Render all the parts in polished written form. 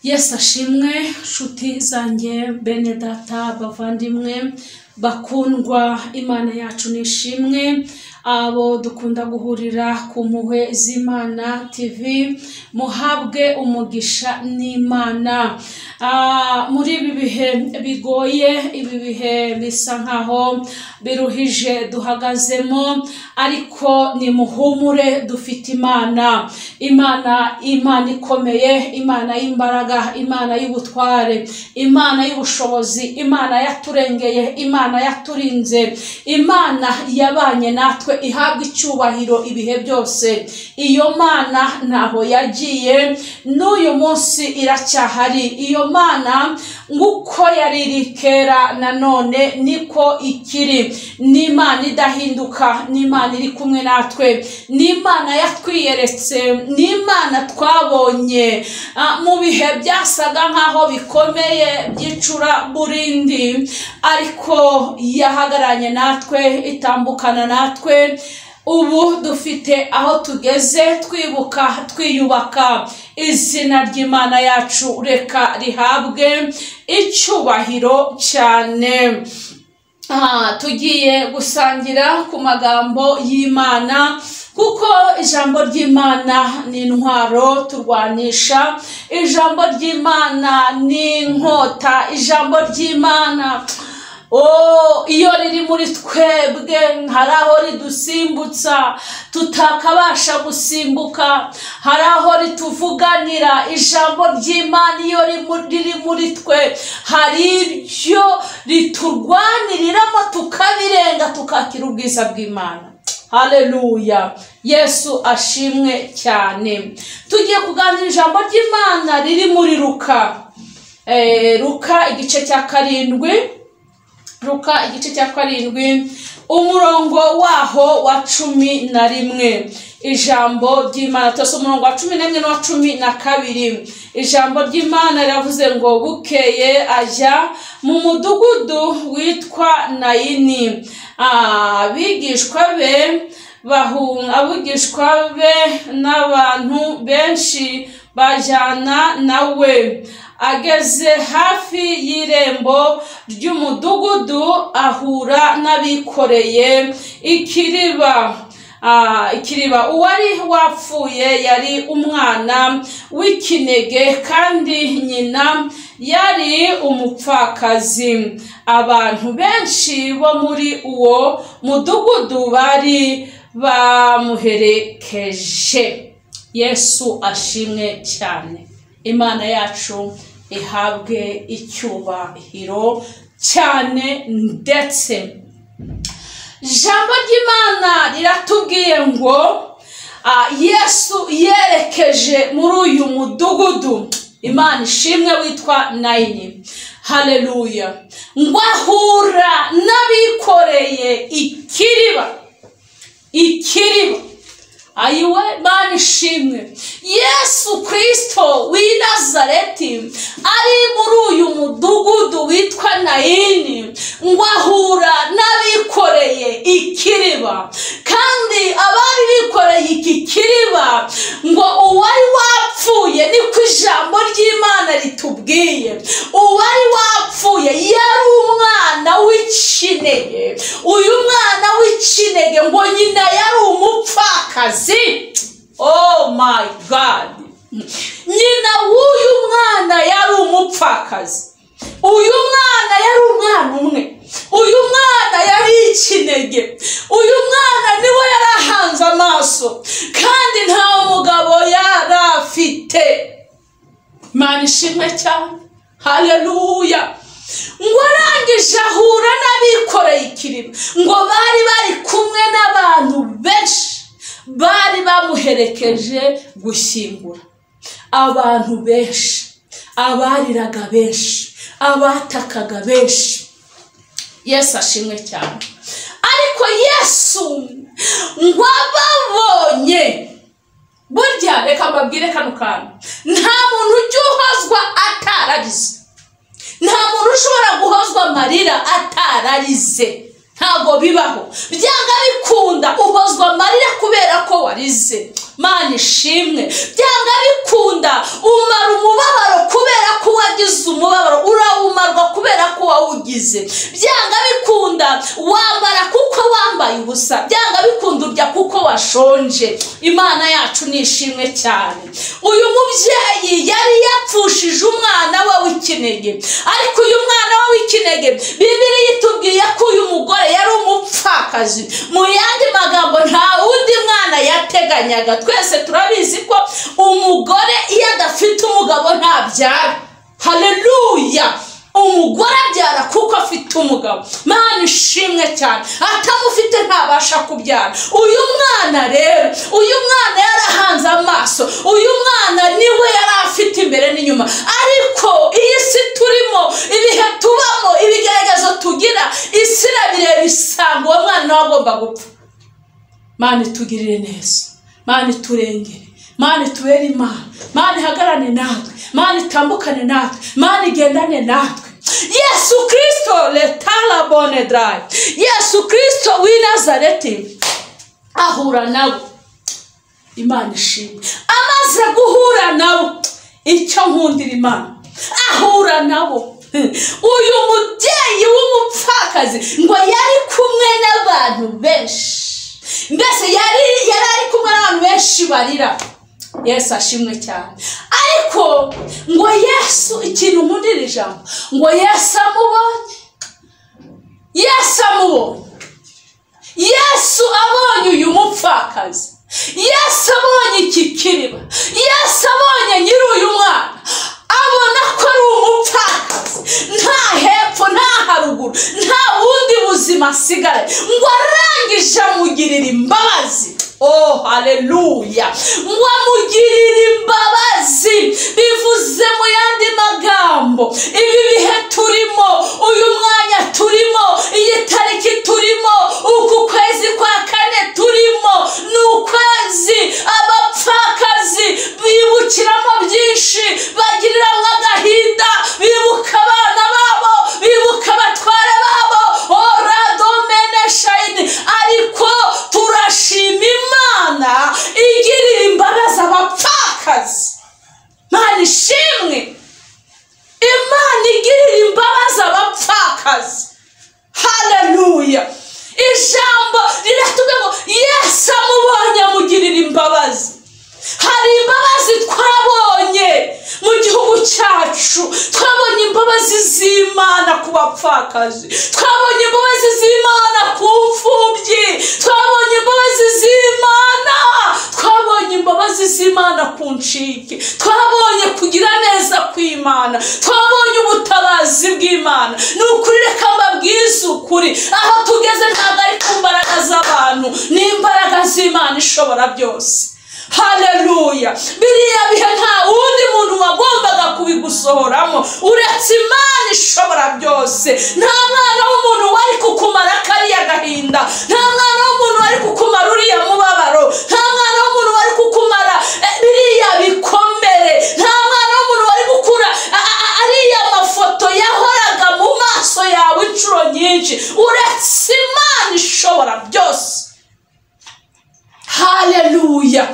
Yesu ashimwe nshuti zanjye bene data bavandimwe bakundwa, Imana yacu nishimwe. Abo dukunda guhurira ku Mpuhwe z'Imana TV, muhabwe umugisha n'Imana. Muri ibi bihe bigoye, ibi bihe bisa nkaho biruhije duhagazemo, ariko ni muhumure, dufite Imana ikomeye, Imana y'imbaraga, Imana y'ubutware, Imana y'ubushobozi, Imana yaturengeye, Imana yaturinze, Imana yabanye natwe, ihabwa icyubahiro ibihe byose. Iyo Mana ntaho yagiye, n'uyu munsi iracyahari. Iyo Mana nguko yariri kera nanone niko ikiri. Ni Imana idahinduka, ni Imana iri kumwe natwe, ni Imana yatwiyeretse, ni Imana twabonye mu bihe byasaga nkaho bikomeye byicura burindi, ariko yahagaranye natwe, itambukana natwe. Ubu dufite aho tugeze, twibuka twiyubaka. Izina ry'Imana yacu reka rihabwe icyubahiro cyane. Tugiye gusangira ku magambo y'Imana, kuko ijambo ry'Imana ni intwaro turwanisha, ijambo ry'Imana ni inkota, ijambo ry'Imana iyo riri muri twebwe hari aho ridusimbutsa tutakabasha gusimbuka, hari aho rituvuganira. Ijambo ry'Imana iyo riri muri twe hari ibyo riturwaniriramo tukabirenga, tukakira ubwiza bw'Imana. Haleluya, Yesu ashimwe cyane. Tugiye kuganira ijambo ry'Imana riri muri Luka igice cya 7, Luka igice cya 7 umurongo waho wa 11. Ijambo ry'Imana tose umurongo wa 11 no wa 12. Ijambo ry'Imana riravuze ngo bukeye ajya mu mudugudu witwa Nayini. Abigishwa be n'abantu benshi bajyana nawe. Ageze hafi y'irembo ry'umudugudu ahura n'abikoreye ikiriba. Uwari wapfuye yari umwana w'ikinege, kandi nyina yari umupfakazi. Abantu benshi bo muri uwo mudugudu bari bamuherekeje. Yesu ashimwe cyane. Imana yacu ihabwe icyubahiro cyane. Ndetse ijambo ry'Imana riratubwiye ngo Yesu yerekeje muri uyu mudugudu, Imana ishimwe, witwa Nayini. Haleluya. Ngo ahura n'abikoreye ikiriba. Ayiwe, Imana ishimwe. Yesu Kristo w'i Nazareti ari muri uyu mudugudu witwa Nayini, ngo ahura n'abikoreye ikiriba. Kandi abari bikoreye iki kiriba ngo uwari wapfuye, niko ijambo ry'Imana ritubwiye, uwari wapfuye yari umwana w'ikinege. Uyu mwana w'ikinege ngo nyina yari umupfakazi. Oh my God, nyina w'uyu mwana yari umupfakazi. Uyu mwana yari umwana umwe, uyu mwana yari ikinege, uyu mwana niwe yari ahanze amaso, kandi nta mugabo yari afite. Imana ishimwe cyane. Haleluya. Ngo arangije ahura n'abikoreye ikiriba, ngo bari kumwe n'abantu benshi bari bamuherekeje gushyingura. Abantu benshi, abariraga benshi, abatakaga benshi. Yesu ashimwe cyane. Ariko Yesu ngo ababonye, burya reka mbabwire kano kantu, nta muntu ujya uhozwa atararize, nta muntu ushobora guhozwa amarira atararize. Ntago bibaho. Byanga bikunda uhozwa amarira kubera ko warize. Mana ishimwe. Byanga bikunda umara umubabaro kubera ko wagize umubabaro, urawumarwa kubera ko wawugize. Byanga bikunda wambara kuko wambaye ubusa, byanga bikunda urya kuko washonje. Imana yacu nishimwe cyane. Uyu mubyeyi yari yapfushije umwana we w'ikinege, ariko uyu mwana we w'ikinege Bibiliya itubwiye ko uyu mugore yari umupfakazi. Mu yandi magambo nta wundi mwana yateganyaga. Twese turabizi ko umugore iyo adafite umugabo ntabyara. Haleluya. Umugore abyara kuko afite umugabo. Mana ishimwe cyane, atamufite ntabasha kubyara. Uyu mwana rero, uyu mwana yarahanze amaso, uyu mwana niwe yari afite imbere n'inyuma. Ariko iyi si turimo, ibihe tubamo, ibigeragezo tugira, isi irabireba isanga uwo mwana nawe agomba gupfa. Mana itugirire neza, Mana iturengere, Mana itubere Imana, Mana ihagarane natwe, Mana itambukane natwe, Mana igendane natwe. Yesu Kristo letala bonedrai, Yesu Kristo w'i Nazareti ahura nabo. Imana ishimwe. Amaze guhura nabo, icyo nkundira Imana, ahura nabo. Uyu mubyeyi w'umupfakazi ngo yari kumwe n'abantu benshi, mbese yari ari kumwe n'abantu benshi barira. Yesu ashimwe cyane. Ariko ngo Yesu, ikintu nkundira ijambo, ngo Yesu amubonye. Yesu abonye uyu mupfakazi, Yesu abonye iki kiriba, Yesu abonye nyiri uyu mwana, abona ko ari umupfakazi, nta hepfo nta haruguru, nta bundi buzima asigaye, ngo arangije amugirira imbabazi. Oh haleluya. Ngo amugirira imbabazi. Bivuze mu yandi magambo, ibi bihe turimo, uyu mwanya turimo, iyi tariki turimo, uku kwezi kwa kane turimo, ni ukwezi abapfakazi bibukiramo byinshi, bagiriramo agahinda, bibuka abana babo, bibuka abatware babo. Ariko turashima Imana igirira imbabazi abapfakazi. Mana ishimwe. Imana igirira imbabazi abapfakazi. Haleluya. Ijambo riratubwira ngo Yesu amubonye amugirira imbabazi. Hari imbabazi twabonye mu gihugu cyacu, twabonye imbabazi z'Imana ku bapfakazi, twabonye imbabazi z'Imana ku mfubyi, twabonye imbabazi z'Imana, twabonye imbabazi z'Imana ku ncike, twabonye kugira neza kw'Imana, twabonye ubutabazi bw'Imana. Ni ukuri, reka mbabwize ukuri, aho tugeze ntabwo ari ku mbaraga z'abantu, ni imbaraga z'Imana ishobora byose. Haleluya. Biriya bihe nta wundi muntu wagombaga kubigusohoramo uretse Imana ishobora byose. Nta mwana w'umuntu wari kukumara kariya gahinda, nta mwana w'umuntu wari kukumara uriya mubabaro, nta mwana w'umuntu wari kukumara biriya bikomere, nta mwana w'umuntu wari gukura ariya mafoto yahoraga mu maso yawe inshuro nyinshi, uretse Imana ishobora byose. Haleluya.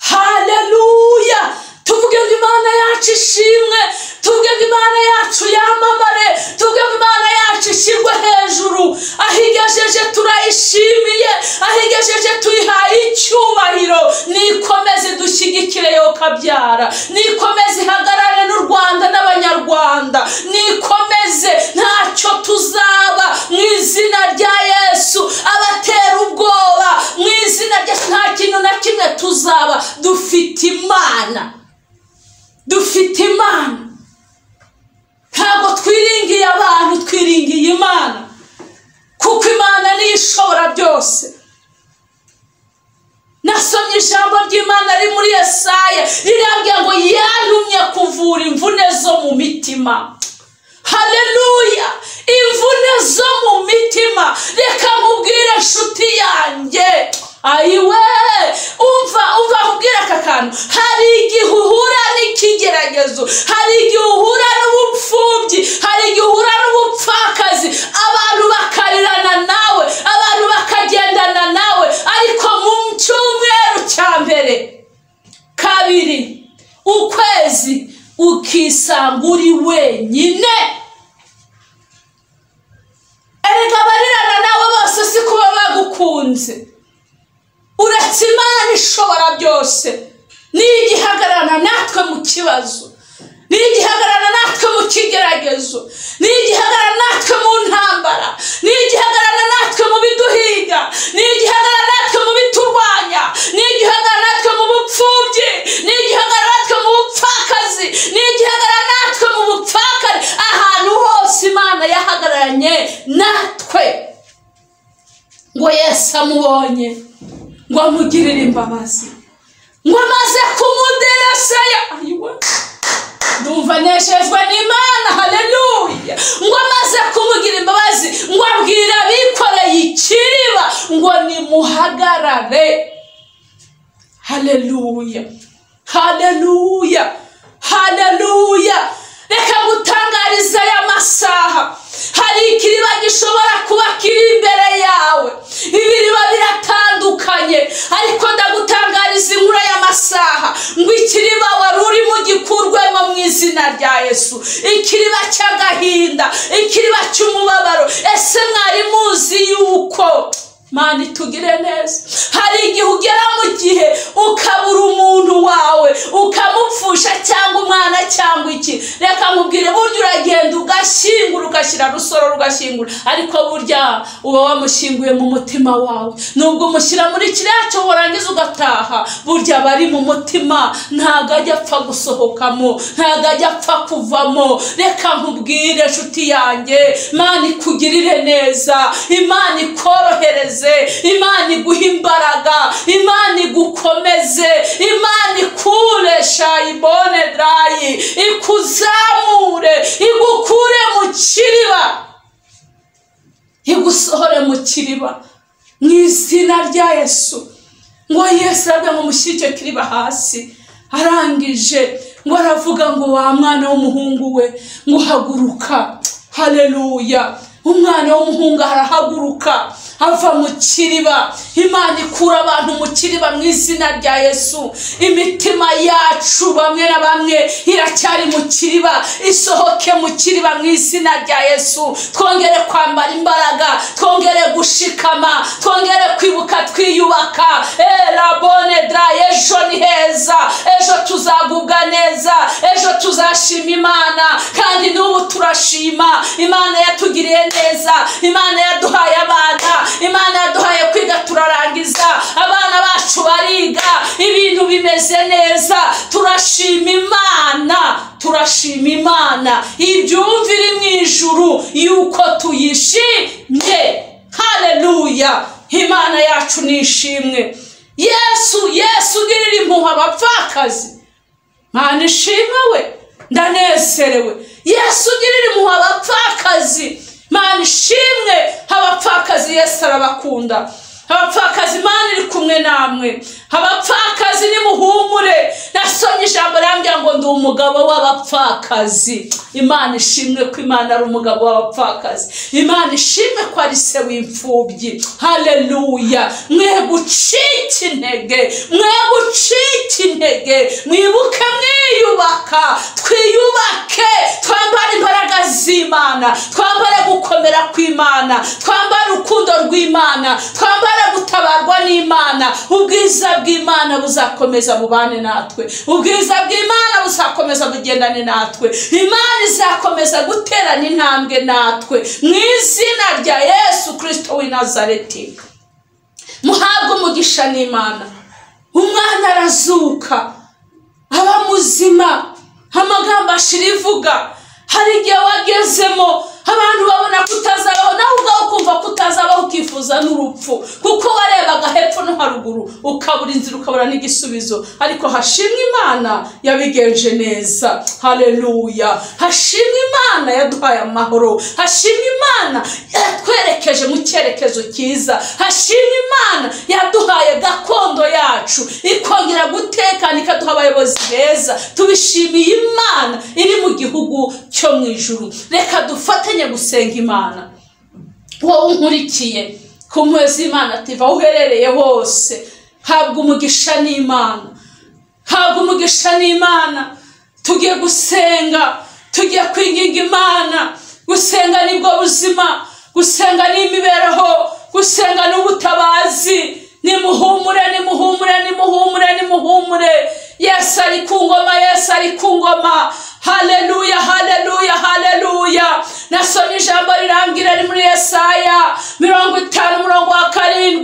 Haleluya. Tuvuge ngo Imana yacu ishimwe, tuvuge ngo Imana yacu yamamare, tuvuge ngo Imana yacu ishyirwe hejuru. Ahigejeje turayishimiye, ahigejeje tuyihaye icyubahiro. Nikomeze dushyigikire yo kabyara, nikomeze ihagarare n'u Rwanda n'Abanyarwanda, nikomeze ntacyo tuzaba mu izina rya Yesu. Abatera ubwoba mu izina rya Yesu nta kintu na kimwe tuzaba. Dufite Imana, dufite Imana. Ntabwo twiringiye abantu, twiringiye Imana, kuko Imana niyo ishobora byose. Nasomye ijambo ry'Imana riri muri Yesaya, rirambwira ngo yantumye kuvura imvune zo mu mitima. Haleluya. Imvune zo mu mitima. Reka nkubwire nshuti yanjye, ayiwe, umva nkubwire aka kantu. Hari igihe uhura n'ikigeragezo, hari igihe uhura n'ubupfubyi, hari igihe uhura n'ubupfakazi, abantu bakarirana nawe, abantu bakagendana nawe, ariko mu cyumweru cya mbere ukisanga uri wenyine. Erega abarirana nawe bose si kuba bagukunze, uretse Imana ishobora byose niyo igihagararana natwe mu kibazo, niyo igihagararana natwe mu kigeragezo, niyo igihagararana natwe mu ntambara, niyo igihagararana natwe mu biduhiga, niyo igihagararana natwe mu biturwanya, niyo igihagararana natwe mu bupfubyi, niyo igihagararana natwe mu bupfakazi, niyo igihagararana natwe mu bupfakari. Ahantu hose Imana yahagararanye natwe. Ngo Yesu amubonye ngo amugirire imbabazi, ngo amaze kumuderesaya, ndumva nejejwe n'Imana. Haleluya. Ngo amaze kumugira imbabazi, ngo abwira abikoreye ikiriba ngo nimuhagarare. Haleluya, haleluya, haleluya. Reka gutangariza aya masaha, hari ikiriba gishobora kuba kiri imbere yawe. Ibiriba biratandukanye, ariko ndagutangariza inkuru y'amasaha ngo ikiriba wari urimo gikurwemo mu izina rya Yesu. Ikiriba cy'agahinda, ikiriba cy'umubabaro. Ese mwari muzi yuko Mana itugire neza, hari igihe ugera mu gihe ukabura umuntu wawe ukamupfusha, cyangwa umwana cyangwa iki. Reka nkubwire, burya uragenda ugashyingura, ugashyira rusoro ugashyingura, ariko burya uba wamushyinguye mu mutima wawe. Nubwo umushyira muri kiriya cyo warangiza ugataha, burya bari mu mutima, ntago ajya apfa gusohokamo, ntago ajya apfa kuvamo. Reka nkubwire nshuti yanjye, Imana ikugirire neza, Imana ikorohereze, Imana iguha imbaraga, Imana igukomeze, Imana ikuresha ibone drayi, ikuzamure, igukure mu kiriba, igusohore mu kiriba mu izina rya Yesu. Ngo Yesu aravuga ngo mushyire icyo kiriba hasi. Arangije ngo aravuga ngo wa mwana w'umuhungu we, ngo haguruka. Haleluya. Umwana w'umuhungu arahaguruka ava mu kiriba. Imana ikura abantu mu kiriba mu izina rya Yesu. Imitima yacu bamwe na bamwe iracyari mu kiriba, isohoke mu kiriba mu izina rya Yesu. Twongere kwambara imbaraga, twongere gushikama, twongere kwibuka twiyubaka. Rabone dra, ejo ni heza, ejo tuzagubwa neza, ejo tuzashima Imana. Kandi n'ubu turashima Imana yatugiriye neza, Imana yaduhaye abana, Imana yaduhaye kwiga turarangiza, abana bacu bariga, ibintu bimeze neza. Turashima Imana, turashima Imana. Ibyumvire mu ijuru yuko tuyishimye. Haleluya. Imana yacu nishimwe. Yesu ugirira impuhwe abapfakazi. Mana ishimwe we, ndanezerewe. Yesu ugirira impuhwe abapfakazi. Mana ishimwe, abapfakazi Yesu arabakunda. Abapfakazi Imana iri kumwe namwe. Abapfakazi nimuhumure. Nasomye ijambo rambya ngo ndi umugabo w'abapfakazi. Imana ishimwe ko Imana ari umugabo w'abapfakazi. Imana ishimwe ko ari se w'imfubyi. Haleluya. Mwe gucika intege, mwe gucika intege, mwibuke mwiyubaka, twiyubake, twambare imbaraga z'Imana, twambare gukomera kw'Imana, twambare urukundo rw'Imana, twambare gutabarwa n'Imana. Ubwiza bw'Imana buzakomeza bubane natwe, ubwiza bw'Imana buzakomeza bugendane natwe, Imana izakomeza guterana intambwe natwe mu izina rya Yesu Kristo w'i Nazareti. Muhabwe umugisha n'Imana. Umwana arazuka, aba muzima, amagambo ashira ivuga. Hari igihe wagezemo abantu babona kutazabaho, nawe ubwawe ukumva kutazabaho, ukifuza n'urupfu, kuko warebaga hepfo no haruguru ukabura inzira, ukabura n'igisubizo. Ariko hashimwe Imana yabigenje neza. Haleluya. Hashimwe Imana yaduhaye amahoro. Hashimwe Imana yatwerekeje mu cyerekezo cyiza. Hashimwe Imana yaduhaye gakondo yacu, ikongera gutekana, ikaduha abayobozi beza. Tubishimiye Imana iri mu gihugu cyo mu ijuru. Reka dufatanye gusenga Imana. Wowe unkurikiye ku mpuhwe z'Imana TV aho uherereye hose, habwa umugisha n'Imana, habwa umugisha n'Imana. tugiye gusenga, tugiye kwinginga Imana. Gusenga nibwo buzima, gusenga ni imibereho, gusenga n'ubutabazi. Nimuhumure, nimuhumure, nimuhumure, nimuhumure. Yesu ari ku ngoma, Yesu ari ku ngoma. Haleluya, haleluya, haleluya. Nasomye ijambo rirambwira ari muri Yesaya 50:7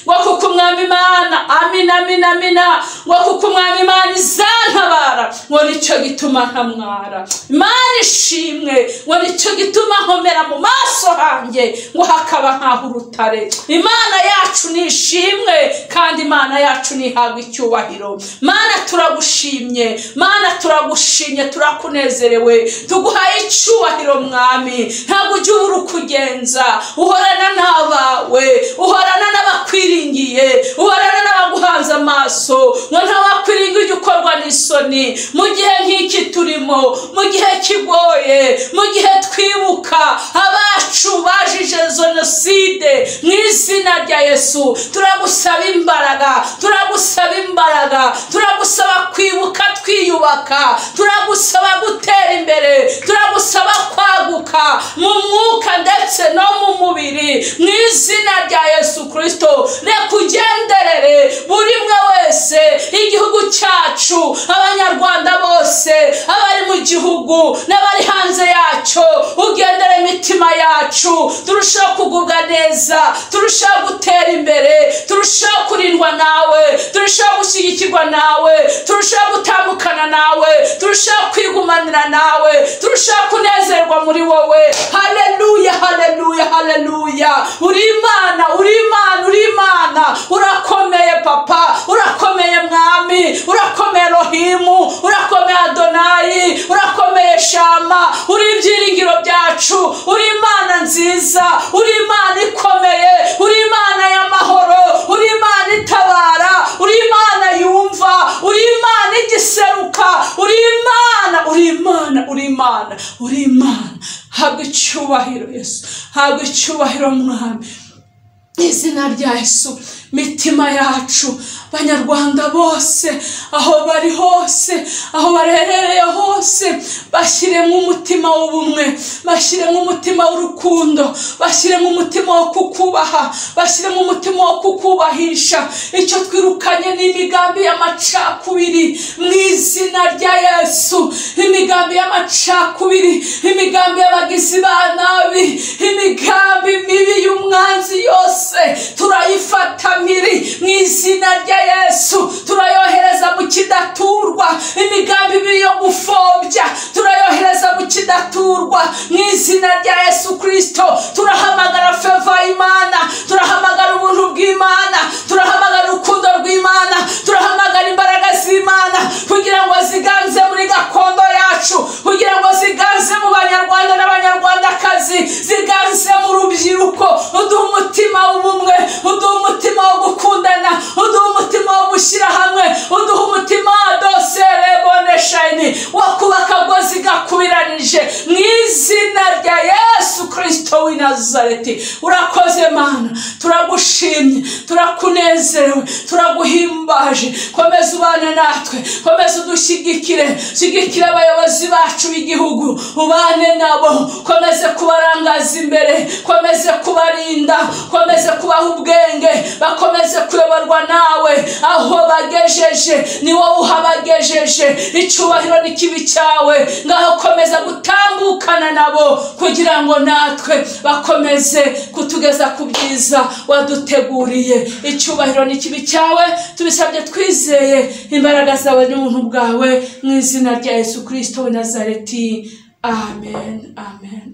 ngo kuko umwami Imana, amina, amina, amina, ngo kuko umwami Imana izantabara, ngo nicyo gituma ntamwara. Imana ishimwe, ngo nicyo gituma nkomera mu maso hanjye, ngo hakaba nkaho urutare. Imana yacu nishimwe, kandi Imana yacu nihabwa icyubahiro. Mana turagushimye, Mana turagushimye, turakunezerewe, tuguhaye icyubahiro mwami. Ntabwo ujya ubura ukugenza, uhorana n'abawe, uhorana n'abakwiringiye, uhorana n'abaguhanze amaso, ngo ntawakwiringiye ukorwa n'isoni. Mu gihe nk'iki turimo, mu gihe kigoye, mu gihe twibuka abacu bajije jenoside, mu izina rya Yesu turagusaba imbaraga, turagusaba imbaraga, turagusaba kwibuka twiyubaka, turagusaba gutera imbere, turagusaba kwaguka mu mwuka ndetse no mu mubiri, mu izina rya Yesu Kristo. Reka ugenderere buri mwe wese, igihugu cyacu, abanyarwanda bose, abari mu gihugu n'abari hanze yacyo, ugendere imitima yacu, turushaho kugubwa neza, turushaho gutera imbere, turushaho kurindwa nawe, turushaho gushyigikirwa nawe, turushaho gutandukana nawe, turushaho kwigumanira nawe, turushaho kunezerwa muri wowe. Haleluya, haleluya, haleluya. Uri Imana, uri Imana, uri Imana. Urakomeye Papa, urakomeye Mwami, urakomeye Elohimu, urakomeye Adonai, urakomeye Shama. Uri ibyiringiro byacu, uri Imana nziza, uri Imana ikomeye, uri Imana y'amahoro, uri Imana itabara, uri Imana yumva, uri Imana igiseruka, uri Imana, uri Imana, uri Imana, uri Imana. Habwa icyubahiro Yesu, habwa icyubahiro Mwami, izina rya Yesu. Mitima yacu, Banyarwanda bose aho bari hose, aho barerereye hose, bashyiremo umutima w'ubumwe, bashyiremo umutima w'urukundo, bashyiremo umutima wo kukubaha, bashyiremo umutima wo kukubahisha. Icyo twirukanye ni imigambi y'amacakubiri mu izina rya Yesu. Imigambi y'amacakubiri, imigambi y'abagizi ba nabi, imigambi mibi y'umwanzi yose turayifata miri mu izina rya Yesu. Turayohereza mu kidaturwa, imigambi mibi yo gupfobya turayohereza mu kidaturwa mu izina rya Yesu Kristo. Turahamagara feva Imana, turahamagara ubuntu bw'Imana, turahamagara urukundo rw'Imana, turahamagara imbaraga z'Imana kugira ngo ziganze muri gakondo yacu, kugira ngo ziganze mu Banyarwanda n'Abanyarwandakazi, ziganze mu rubyiruko. Uduha umutima w'ubumwe, uduha umutima wo gukundana, uduha umutima wo gushyira hamwe, uduha umutima dosereboneshayini wo kubaka ngo zigakubiranije mu izina rya Yesu Kristo w'i Nazareti. Urakoze Mana, turagushimye, turakunezerewe, turaguhimbaje. Komeza ubane natwe, komeza udushyigikire, shyigikira abayobozi bacu b'igihugu, ubane nabo, komeze kubarangaza imbere, komeze kubarinda, komeze kubaha ubwenge, bakomeze kuyoborwa nawe. Aho bagejeje ni wowe uhabagejeje, icyubahiro ni kibi cyawe. Ngaho komeza gutambukana nabo kugira ngo natwe bakomeze kutugeza ku byiza waduteguriye. Icyubahiro ni kibi cyawe, tubisabye twizeye imbaraga zawe n'ubuntu bwawe mu izina rya Yesu Kristo w'i Nazareti. Amen, amen.